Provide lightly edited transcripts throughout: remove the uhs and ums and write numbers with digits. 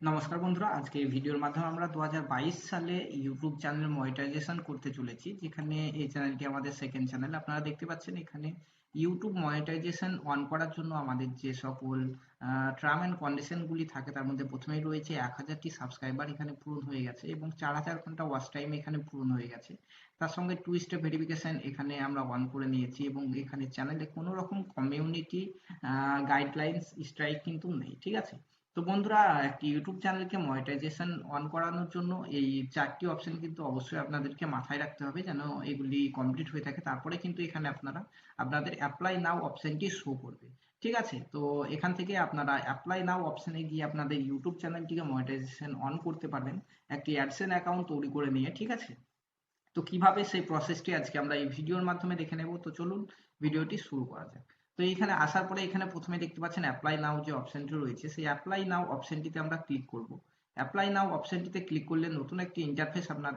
নমস্কার বন্ধুরা, আজকে এই ভিডিওর মাধ্যমে আমরা 2022 সালে ইউটিউব চ্যানেল মনিটাইজেশন করতে চলেছি, যেখানে এই চ্যানেলটি আমাদের সেকেন্ড চ্যানেল। আপনারা দেখতে পাচ্ছেন এখানে ইউটিউব মনিটাইজেশন অন করার জন্য আমাদের যে সকল টার্ম অ্যান্ড কন্ডিশনগুলি থাকে তার মধ্যে প্রথমেই রয়েছে 1000টি সাবস্ক্রাইবার এখানে পূরণ হয়ে গেছে এবং 4000 ঘন্টা ওয়াচ টাইম এখানে পূরণ হয়ে গেছে। তার সঙ্গে 2 স্টেপ ভেরিফিকেশন এখানে আমরা অন করে নিয়েছি এবং এখানে চ্যানেলে কোনো রকম কমিউনিটি গাইডলাইন্স স্ট্রাইক কিন্তু নেই, ঠিক আছে। তো বন্ধুরা, একটি ইউটিউব চ্যানেলকে মনিটাইজেশন অন করানোর জন্য এই 4টি অপশন কিন্তু অবশ্যই আপনাদেরকে মাথায় রাখতে হবে, যেন এগুলি কমপ্লিট হয়ে থাকে। তারপরে কিন্তু এখানে আপনারা আপনাদের অ্যাপ্লাই নাও অপশনটি শো করবে, ঠিক আছে। তো এখান থেকে আপনারা অ্যাপ্লাই নাও অপশনে গিয়ে আপনাদের ইউটিউব চ্যানেলটিকে মনিটাইজেশন অন করতে পারবেন একটি অ্যাডসেন্স অ্যাকাউন্ট তৈরি করে নিয়ে, ঠিক আছে। তো কিভাবে সেই প্রসেসটি আজকে আমরা এই ভিডিওর মাধ্যমে দেখে নেব। তো চলুন ভিডিওটি শুরু করা যাক। তো এখানে আসার পরে এখানে প্রথমে দেখতে পাচ্ছেন অ্যাপ্লাই নাও যে অপশনটি রয়েছে, সেই অ্যাপ্লাই নাও অপশনটিতে আমরা ক্লিক করব। অ্যাপ্লাই নাও অপশনটিতে ক্লিক করলে নতুন একটি ইন্টারফেস আপনার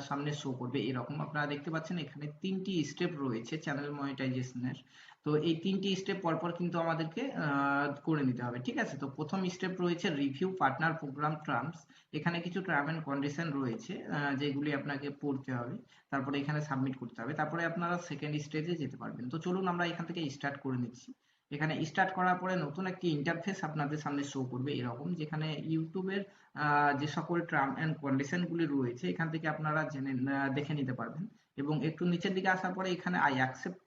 সামনে শো করবে এরকম। আপনারা দেখতে পাচ্ছেন এখানে 3টি স্টেপ রয়েছে চ্যানেল মনিটাইজেশনের। তো এই 3টি স্টেপ পরপর কিন্তু আমাদেরকে করে নিতে হবে, ঠিক আছে। তো প্রথম স্টেপ রয়েছে রিভিউ পার্টনার প্রোগ্রাম টার্মস। এখানে কিছু টার্ম অ্যান্ড কন্ডিশন রয়েছে যেগুলি আপনাকে পড়তে হবে, তারপরে এখানে সাবমিট করতে হবে, তারপরে আপনারা সেকেন্ড স্টেজে যেতে পারবেন। তো চলুন আমরা এখান থেকে স্টার্ট করে নিচ্ছি। এখানে স্টার্ট করার পরে নতুন একটি ইন্টারফেস আপনাদের সামনে শো করবে এরকম, যেখানে ইউটিউবের যে সকল টার্ম অ্যান্ড কন্ডিশনগুলি রয়েছে এখান থেকে আপনারা দেখে নিতে পারবেন। এবং একটু নিচের দিকে আসার পরে এখানে আই অ্যাকসেপ্ট,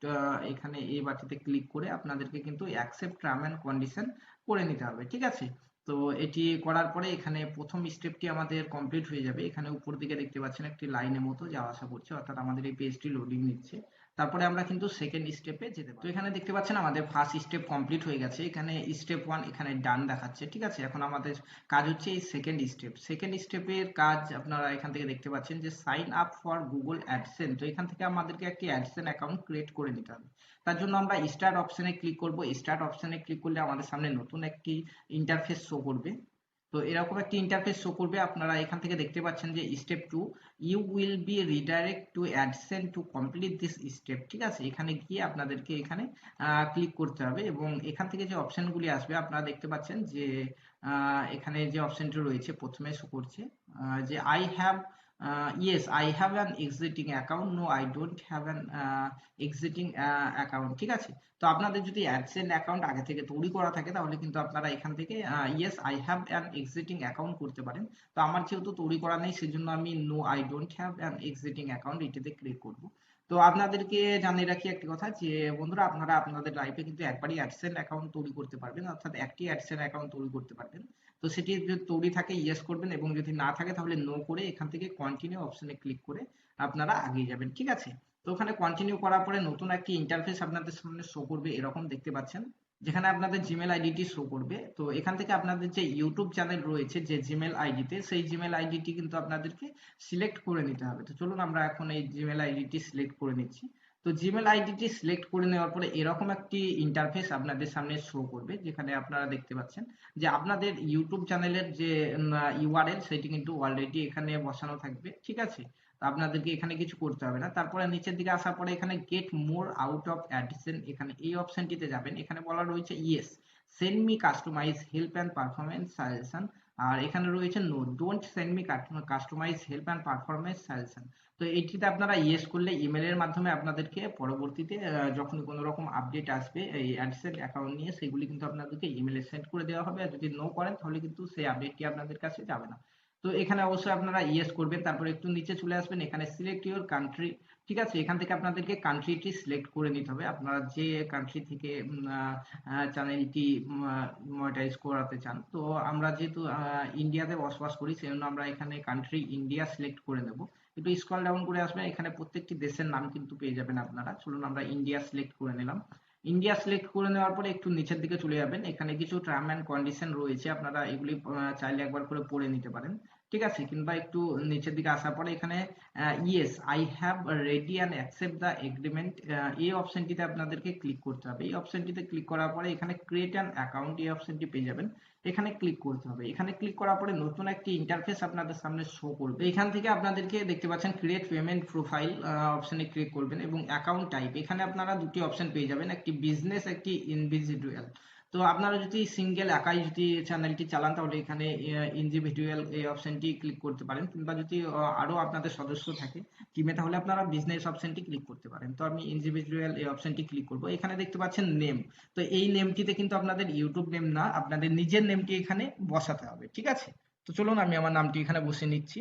এখানে এই বাটিতে ক্লিক করে আপনাদেরকে কিন্তু অ্যাকসেপ্ট টার্ম অ্যান্ড কন্ডিশন করে নিতে হবে, ঠিক আছে। তো এটি করার পরে এখানে প্রথম স্টেপটি আমাদের কমপ্লিট হয়ে যাবে। এখানে উপর দিকে দেখতে পাচ্ছেন একটি লাইনের মতো যাওয়া আসা করছে, অর্থাৎ আমাদের এই পেজটি লোডিং নিচ্ছে। তারপরে আমরা কিন্তু সেকেন্ড স্টেপে যেতে পারি। তো এখানে দেখতে পাচ্ছেন আমাদের ফার্স্ট স্টেপ কমপ্লিট হয়ে গেছে। এখানে স্টেপ 1 এখানে ডান দেখাচ্ছে, ঠিক আছে। এখন আমাদের কাজ হচ্ছে এই সেকেন্ড স্টেপ। সেকেন্ড স্টেপের কাজ আপনারা এখান থেকে দেখতে পাচ্ছেন যে sign up for Google AdSense. তো এখান থেকে আমাদেরকে একটি অ্যাডসেন্স অ্যাকাউন্ট ক্রিয়েট করে নিতে হবে। তার জন্য আমরা স্টার্ট অপশনে ক্লিক করব। স্টার্ট অপশনে ক্লিক করলে আমাদের সামনে নতুন একটি ইন্টারফেস শো করবে। তো এরকম একটি ইন্টারফেস শো করবে। আপনারা এখান থেকে দেখতে পাচ্ছেন যে step 2, you will be redirect to AdSense to complete this step, ঠিক আছে। এখানে গিয়ে আপনাদেরকে এখানে ক্লিক করতে হবে এবং এখান থেকে যে অপশনগুলি আসবে আপনারা দেখতে পাচ্ছেন যে এখানে যে অপশনটি রয়েছে প্রথমে শো করছে যে I have yes, I have an existing account, no I don't have an existing account, ঠিক আছে। তো আপনাদের যদি অ্যাডসেন্স অ্যাকাউন্ট আগে থেকে তৈরি করা থাকে তাহলে কিন্তু আপনারা এখান থেকে yes I have an existing account করতে পারেন। তো আমার যেহেতু তৈরি করা নেই সেজন্য আমি no I don't have an existing account এটাতে ক্লিক করব। তো আপনাদেরকে জানিয়ে রাখি একটি কথা যে বন্ধুরা, আপনারা আপনাদের লাইফে কিন্তু একবারই অ্যাডসেন্স অ্যাকাউন্ট তৈরি করতে পারবেন, অর্থাৎ একটি অ্যাডসেন্স অ্যাকাউন্ট তৈরি করতে পারবেন। তো সেটি যদি তৈরি থাকে ইয়েস করবেন এবং যদি না থাকে তাহলে নো করে এখান থেকে কন্টিনিউ অপশনে ক্লিক করে আপনারা এগিয়ে যাবেন, ঠিক আছে। তো ওখানে কন্টিনিউ করার পরে নতুন একটি ইন্টারফেস আপনাদের সামনে শো করবে এরকম দেখতে পাচ্ছেন, যেখানে আপনাদের জিমেল আইডিটি শো করবে। তো এখান থেকে আপনাদের যে ইউটিউব চ্যানেল রয়েছে যে জিমেল আইডিতে, সেই জিমেল আইডিটি কিন্তু আপনাদেরকে সিলেক্ট করে নিতে হবে। তো চলুন আমরা এখন এই জিমেল আইডিটি সিলেক্ট করে নিচ্ছি। তো জিমেল আইডিটি সিলেক্ট করে নেওয়ার পরে এরকম একটি ইন্টারফেস আপনাদের সামনে শো করবে, যেখানে আপনারা দেখতে পাচ্ছেন যে আপনাদের ইউটিউব চ্যানেলের যে ইউআরএল সেটি কিন্তু অলরেডি এখানে বসানো থাকবে, ঠিক আছে। আপনাদেরকে এখানে কিছু করতে হবে না। তারপরে নিচের দিকে আসার পরে এখানে get more out of AdSense, এখানে এই অপশনটিতে যাবেন। এখানে বলা রয়েছে yes send me customise help and performance suggestion, আর এখানে রয়েছে no don't send me customise help and performance suggestion. তো এইটিতে আপনারা ইয়েস করলে ইমেলের মাধ্যমে আপনাদেরকে পরবর্তীতে যখন কোনো রকম আপডেট আসবে এই অ্যাডসেন্স অ্যাকাউন্ট নিয়ে, সেগুলি কিন্তু আপনাদেরকে ইমেলে সেন্ড করে দেওয়া হবে। আর যদি নো করেন তাহলে কিন্তু সেই আপডেটটি আপনাদের কাছে যাবে না। তো এখানে অবশ্যই আপনারা ইয়েস করবেন। তারপরে একটু নিচে চলে আসবেন, এখানে সিলেক্ট ইউর কান্ট্রি, ঠিক আছে। এখান থেকে আপনাদেরকে কান্ট্রিটি সিলেক্ট করে নিতে হবে, আপনারা যে কান্ট্রি থেকে চ্যানেলটি মনিটাইজ করাতে চান। তো আমরা যেহেতু ইন্ডিয়াতে বসবাস করি সেজন্য আমরা এখানে কান্ট্রি ইন্ডিয়া সিলেক্ট করে নেব। একটু স্ক্রল ডাউন করে আসবেন, এখানে প্রত্যেকটি দেশের নাম কিন্তু পেয়ে যাবেন আপনারা। চলুন আমরা ইন্ডিয়া সিলেক্ট করে নিলাম। ইন্ডিয়া সিলেক্ট করে নেওয়ার পরে একটু নিচের দিকে চলে যাবেন, এখানে কিছু টার্ম অ্যান্ড কন্ডিশন রয়েছে, আপনারা এগুলি চাইলে একবার করে পড়ে নিতে পারেন, ঠিক আছে। কিংবা একটু নিচের দিকে আসার পরে এখানে yes I have ready and accept the agreement, এই অপশনটিতে আপনাদেরকে ক্লিক করতে হবে। এই অপশনটিতে ক্লিক করার পরে এখানে ক্রিয়েট অ্যান অ্যাকাউন্ট এই অপশনটি পেয়ে যাবেন, এখানে ক্লিক করতে হবে। এখানে ক্লিক করার পরে নতুন একটি ইন্টারফেস আপনাদের সামনে শো করবে। এখান থেকে আপনাদেরকে দেখতে পাচ্ছেন ক্রিয়েট পেমেন্ট প্রোফাইল অপশনে ক্লিক করবেন এবং অ্যাকাউন্ট টাইপ, এখানে আপনারা দুটি অপশন পেয়ে যাবেন, একটি বিজনেস একটি ইন্ডিভিজুয়াল। তো আপনারা যদি সিঙ্গেল একাই যদি চ্যানেলটি চালান তাহলে এখানে ইন্ডিভিজুয়াল এই অপশনটি ক্লিক করতে পারেন, কিংবা যদি আরো আপনাদের সদস্য থাকে টিমে তাহলে আপনারা বিজনেস অপশনটি ক্লিক করতে পারেন। তো আমি ইন্ডিভিজুয়াল এই অপশনটি ক্লিক করব। এখানে দেখতে পাচ্ছেন নেম, তো এই নেমটিতে কিন্তু আপনাদের ইউটিউব নেম না, আপনাদের নিজের নেমটি এখানে বসাতে হবে, ঠিক আছে? তো চলুন আমি আমার নামটি এখানে বসিয়ে নিচ্ছি।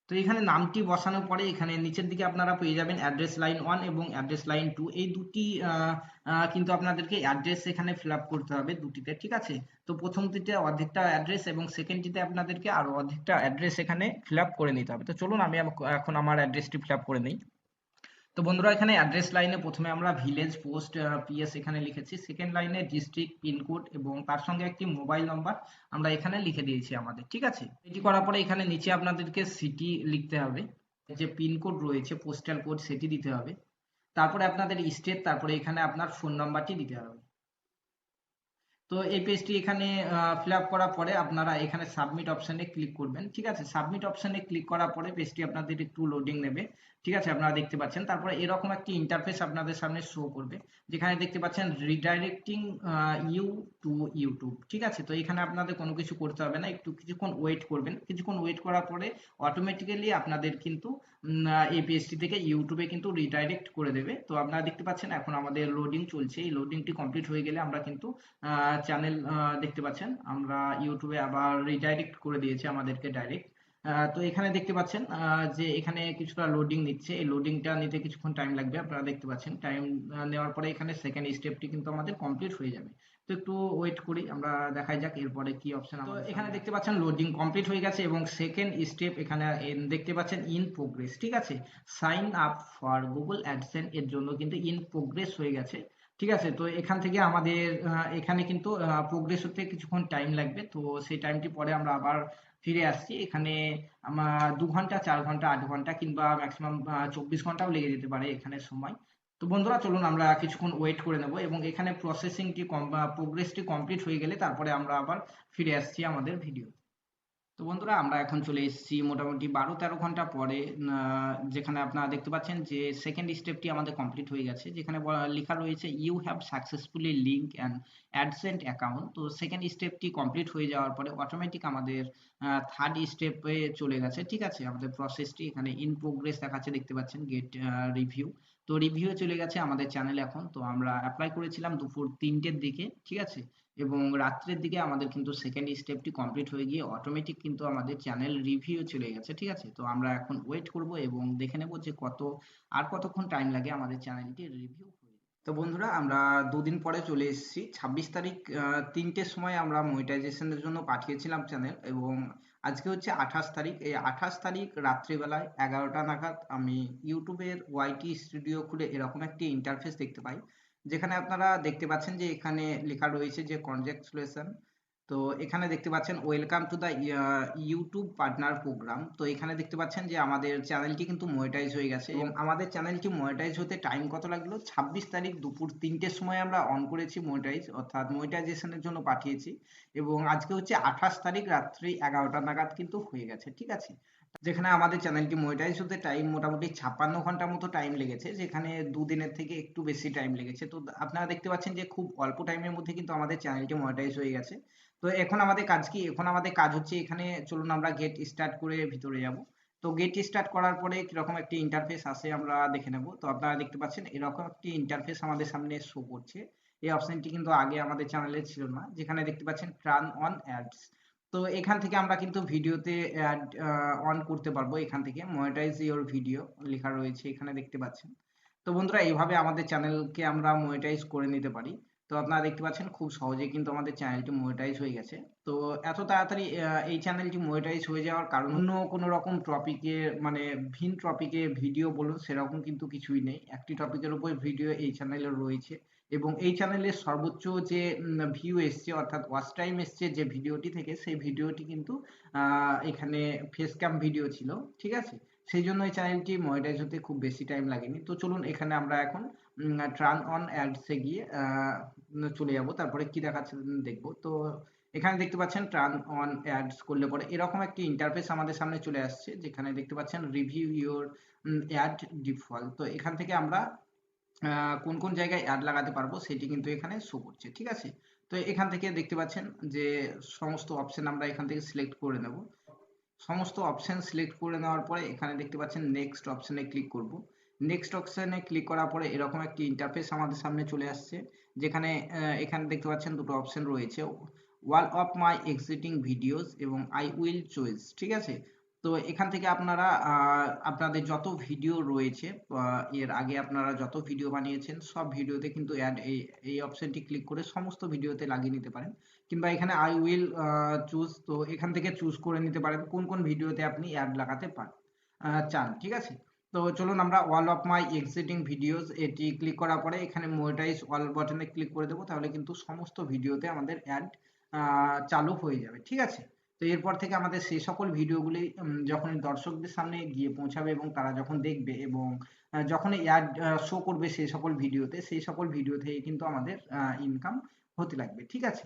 তো এখানে নামটি বসানোর পরে এখানে নিচের দিকে আপনারা পেয়ে যাবেন অ্যাড্রেস লাইন 1 এবং অ্যাড্রেস লাইন 2, এই দুটি কিন্তু আপনাদেরকে অ্যাড্রেস এখানে ফিল আপ করতে হবে দুটিতে, ঠিক আছে? তো প্রথমটিতে অর্ধেকটা অ্যাড্রেস এবং সেকেন্ডটিতে আপনাদেরকে আরো অর্ধেকটা অ্যাড্রেস এখানে ফিল আপ করে নিতে হবে। তো চলুন আমি এখন আমার অ্যাড্রেসটি ফিল আপ করে নিই। তো বন্ধুরা এখানে অ্যাড্রেস লাইনে প্রথমে আমরা ভিলেজ পোস্ট পিএস এখানে লিখেছি, সেকেন্ড লাইনে ডিস্ট্রিক্ট পিনকোড এবং তার সঙ্গে একটি মোবাইল নাম্বার আমরা এখানে লিখে দিয়েছি আমাদের, ঠিক আছে? এটি করার পরে এখানে নিচে আপনাদেরকে সিটি লিখতে হবে, যে পিনকোড রয়েছে পোস্টাল কোড সেটি দিতে হবে, তারপরে আপনাদের স্টেট, তারপরে এখানে আপনার ফোন নাম্বারটি দিতে হবে। তো এই পেজটি এখানে ফিল আপ করার পরে আপনারা এখানে সাবমিট অপশানে ক্লিক করবেন, ঠিক আছে? সাবমিট অপশানে ক্লিক করার পরে পেজটি আপনাদের একটু লোডিং নেবে, ঠিক আছে? আপনারা দেখতে পাচ্ছেন তারপরে এরকম একটি ইন্টারফেস আপনাদের সামনে শো করবে, যেখানে দেখতে পাচ্ছেন রিডাইরেক্টিং ইউ টু ইউটিউব, ঠিক আছে? তো এখানে আপনাদের কোনো কিছু করতে হবে না, একটু কিছুক্ষণ ওয়েট করবেন। কিছুক্ষণ ওয়েট করার পরে অটোমেটিক্যালি আপনাদের কিন্তু এই পেজটি থেকে ইউটিউবে কিন্তু রিডাইরেক্ট করে দেবে। তো আপনারা দেখতে পাচ্ছেন এখন আমাদের লোডিং চলছে, এই লোডিংটি কমপ্লিট হয়ে গেলে আমরা কিন্তু চ্যানেল দেখতে পাচ্ছেন আমরা ইউটিউবে আবার রিডাইরেক্ট করে দিয়েছে আমাদেরকে ডাইরেক্ট। তো এখানে দেখতে পাচ্ছেন যে এখানে কিছুটা লোডিং নিচ্ছে, এই লোডিংটা নিতে কিছুক্ষণ টাইম লাগবে, আপনারা দেখতে পাচ্ছেন টাইম নেওয়ার পরে এখানে সেকেন্ড স্টেপটি কিন্তু আমাদের কমপ্লিট হয়ে যাবে। তো একটু ওয়েট করি, আমরা দেখাই যাক এরপরে কি অপশন। তো এখানে দেখতে পাচ্ছেন লোডিং কমপ্লিট হয়ে গেছে এবং সেকেন্ড স্টেপ এখানে দেখতে পাচ্ছেন ইন প্রোগ্রেস, ঠিক আছে? Sign up for Google AdSense এর জন্য কিন্তু ইন প্রোগ্রেস হয়ে গেছে, ঠিক আছে? তো এখান থেকে আমাদের এখানে কিন্তু প্রোগ্রেস হতে কিছুক্ষণ টাইম লাগবে, তো সেই টাইমটি পরে আমরা আবার ফিরে আসছি। এখানে আমার 2 ঘন্টা, 4 ঘন্টা, 8 ঘন্টা কিংবা ম্যাক্সিমাম 24 ঘন্টাও লেগে যেতে পারে এখানে সময়। তো বন্ধুরা চলুন আমরা কিছুক্ষণ ওয়েট করে নেব এবং এখানে প্রসেসিংটি প্রোগ্রেসটি কমপ্লিট হয়ে গেলে তারপরে আমরা আবার ফিরে আসছি আমাদের ভিডিও। তো বন্ধুরা আমরা এখন চলে এসেছি মোটামুটি 12-13 ঘন্টা পরে, যেখানে আপনারা দেখতে পাচ্ছেন যে সেকেন্ড স্টেপটি আমাদের কমপ্লিট হয়ে গেছে, যেখানে লেখা রয়েছে you have successfully link and AdSense account. তো সেকেন্ড স্টেপটি কমপ্লিট হয়ে যাওয়ার পরে অটোমেটিক আমাদের থার্ড স্টেপে চলে গেছে, ঠিক আছে? আমাদের প্রসেসটি এখানে ইন প্রোগ্রেস দেখাচ্ছে, দেখতে পাচ্ছেন গেট রিভিউ। তো রিভিউ চলে গেছে আমাদের চ্যানেলে এখন। তো আমরা অ্যাপ্লাই করেছিলাম দুপুর 3টের দিকে, ঠিক আছে? এবং রাত্রের দিকে আমাদের কিন্তু সেকেন্ড স্টেপটি কমপ্লিট হয়ে গিয়ে অটোমেটিক কিন্তু আমাদের চ্যানেল রিভিউ চলে গেছে, ঠিক আছে? তো আমরা এখন ওয়েট করব এবং দেখে নেব যে কতক্ষণ টাইম লাগে আমাদের চ্যানেলটি রিভিউ হয়ে। তো বন্ধুরা আমরা 2 দিন পরে চলে এসেছি, 26 তারিখ 3টের সময় আমরা মনিটাইজেশনের জন্য পাঠিয়েছিলাম চ্যানেল, এবং আজকে হচ্ছে 28 তারিখ। এই 28 তারিখ রাত্রিবেলায় 11টা নাগাদ আমি ইউটিউবের ওয়াইটি স্টুডিও খুলে এরকম একটি ইন্টারফেস দেখতে পাই, যেখানে আপনারা দেখতে পাচ্ছেন যে এখানে লেখা রয়েছে যে কনগ্রাচুলেশন। তো এখানে দেখতে পাচ্ছেন welcome to the YouTube partner program. তো এখানে দেখতে পাচ্ছেন যে আমাদের চ্যানেলটি কিন্তু মনিটাইজ হয়ে গেছে, এবং আমাদের চ্যানেলটি মনিটাইজ হতে টাইম কত লাগলো, 26 তারিখ দুপুর 3টের সময় আমরা অন করেছি মনিটাইজ, অর্থাৎ মনিটাইজেশনের জন্য পাঠিয়েছি, এবং আজকে হচ্ছে 28 তারিখ রাত্রি 11টা নাগাদ কিন্তু হয়ে গেছে, ঠিক আছে? যেখানে আমাদের চ্যানেলটি মনিটাইজ হতে টাইম মোটামুটি 56 ঘন্টা মতো টাইম লেগেছে, যেখানে 2 দিনের থেকে একটু বেশি টাইম লেগেছে। তো আপনারা দেখতে পাচ্ছেন যে খুব অল্প টাইমের মধ্যে কিন্তু আমাদের চ্যানেলটি মনিটাইজ হয়ে গেছে। তো এখন আমাদের কাজ কি, এখন আমাদের কাজ হচ্ছে এখানে চলুন আমরা গেট স্টার্ট করে ভিতরে যাব। তো গেট স্টার্ট করার পরে কিরকম একটি ইন্টারফেস আসে আমরা দেখে নেব। তো আপনারা দেখতে পাচ্ছেন এরকম একটি ইন্টারফেস আমাদের সামনে শো করছে। এই অপশনটি কিন্তু আগে আমাদের চ্যানেলে ছিল না, যেখানে দেখতে পাচ্ছেন টার্ন অন অ্যাডস। তো এখান থেকে আমরা কিন্তু ভিডিওতে অ্যাড অন করতে পারবো, এখান থেকে মনিটাইজ ইওর ভিডিও লেখা রয়েছে এখানে দেখতে পাচ্ছেন। তো বন্ধুরা এইভাবে আমাদের চ্যানেলকে আমরা মনিটাইজ করে নিতে পারি। তো আপনারা দেখতে পাচ্ছেন খুব সহজেই কিন্তু আমাদের চ্যানেলটি মনিটাইজ হয়ে গেছে। তো এত তাড়াতাড়ি এই চ্যানেলটি মনিটাইজ হয়ে যাওয়ার কারণ অন্য কোনো রকম টপিকে, মানে ভিন টপিকে ভিডিও বলুন সেরকম কিন্তু কিছুই নেই, একটি টপিকের উপর ভিডিও এই চ্যানেলে রয়েছে, এবং এই চ্যানেলের সর্বোচ্চ যে ভিউ এসছে অর্থাৎ ওয়াচ টাইম এসছে যে ভিডিওটি থেকে, সেই ভিডিওটি কিন্তু এখানে ফেস ক্যাম ভিডিও ছিল, ঠিক আছে? সেই জন্য এই চ্যানেলটি মনিটাইজ হতে খুব বেশি টাইম লাগেনি। তো চলুন এখানে আমরা এখন টার্ন অন অ্যাডসে গিয়ে চলে যাব, তারপরে কি দেখাচ্ছে দেখবো। তো এখানে দেখতে পাচ্ছেন টার্ন অন অ্যাডস করলে পরে এরকম একটি ইন্টারফেস আমাদের সামনে চলে আসছে, যেখানে দেখতে পাচ্ছেন রিভিউ ইউর অ্যাড ডিফল্ট। তো এখান থেকে আমরা কোন কোন জায়গায় অ্যাড লাগাতে পারবো সেটি কিন্তু এখানে শো করছে, ঠিক আছে। তো এখান থেকে দেখতে পাচ্ছেন যে সমস্ত অপশন আমরা এখান থেকে সিলেক্ট করে নেব। সমস্ত অপশন সিলেক্ট করে নেওয়ার পরে এখানে দেখতে পাচ্ছেন নেক্সট অপশনে ক্লিক করব। নেক্সট অপশনে ক্লিক করার পরে এরকম একটি ইন্টারফেস আমাদের সামনে চলে আসছে, যেখানে এখানে দেখতে পাচ্ছেন দুটো অপশন রয়েছে, wall of my existing videos এবং আই উইল চয়েস, ঠিক আছে। তো এখান থেকে আপনারা আপনাদের যত ভিডিও রয়েছে, এর আগে আপনারা যত ভিডিও বানিয়েছেন সব ভিডিওতে কিন্তু অ্যাড এই অপশনটি ক্লিক করে সমস্ত ভিডিওতে লাগিয়ে নিতে পারেন, কিংবা এখানে আই উইল চুজ, তো এখান থেকে চুজ করে নিতে পারেন কোন কোন ভিডিওতে আপনি অ্যাড লাগাতে চান, ঠিক আছে। তো চলুন আমরা all of my existing videos এটি ক্লিক করার পরে এখানে মনিটাইজ অল বাটনে ক্লিক করে দেবো, তাহলে কিন্তু সমস্ত ভিডিওতে আমাদের অ্যাড চালু হয়ে যাবে, ঠিক আছে। তো এরপর থেকে আমাদের সেই সকল ভিডিওগুলি যখন দর্শকদের সামনে গিয়ে পৌঁছাবে এবং তারা যখন দেখবে এবং যখন অ্যাড শো করবে সেই সকল ভিডিওতে, সেই সকল ভিডিও থেকে কিন্তু আমাদের ইনকাম হতে লাগবে, ঠিক আছে।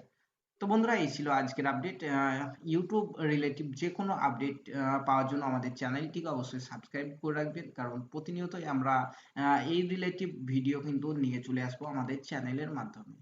তো বন্ধুরা, এই ছিল আজকের আপডেট। ইউটিউব রিলেটিভ যে কোনো আপডেট পাওয়ার জন্য আমাদের চ্যানেলটিকে অবশ্যই সাবস্ক্রাইব করে রাখবেন, কারণ প্রতিনিয়তই আমরা এই রিলেটিভ ভিডিও কিন্তু নিয়ে চলে আসবো আমাদের চ্যানেলের মাধ্যমে।